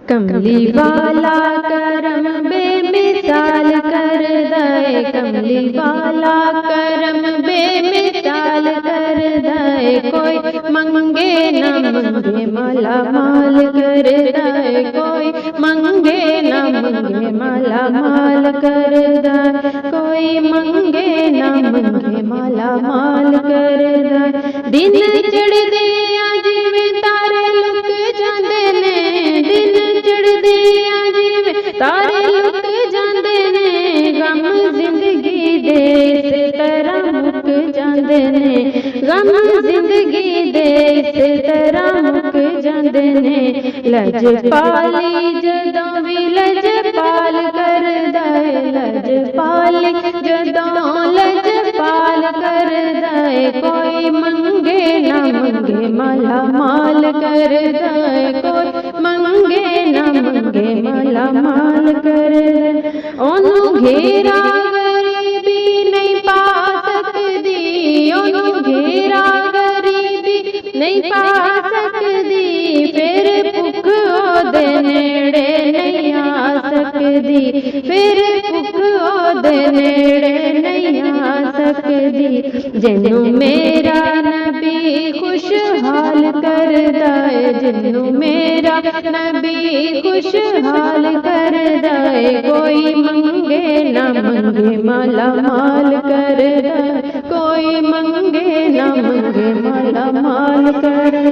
कमली वाला करम बेमिसाल कर दे, कमली वाला करम बेमिसाल कर दे। कोई मंगे न मंगे माला माल कर दे, कोई मंगे न मंगे माला माल कर दे, कोई मंगे न मंगे माला माल कर दे। दिन चढ़दे जिवें तारे लुक जांदे ने, दिन चढ़दे जिवें तारे लुक जांदे ने, गम जिंदगी दे इस तरह मुक जांदे ने, गम जिंदगी दे इस तरह मुक जांदे ने। लजपाली जदों भी लजपाल कर दे, लजपाली जदों लजपाल कर दे। कोई मंगे न मंगे माला माल कर दे, कोई मंगे न मंगे माला माल कर दे। ओनू घेरा गरीबी नहीं पा सकदी, ओनू घेरा गरीबी नहीं पा सकदी, फिर भुख ओदे नेड़े नहीं आ सकदी, फिर भुख ओदे नेड़े नहीं आ सकदी। जिन्नू मेरा नबी खुशहाल कर दे, जिन्नू मेरा नबी खुशहाल कर दे। कोई मंगे न मंगे माला माल कर दे, कोई मंगे न मंगे माला माल कर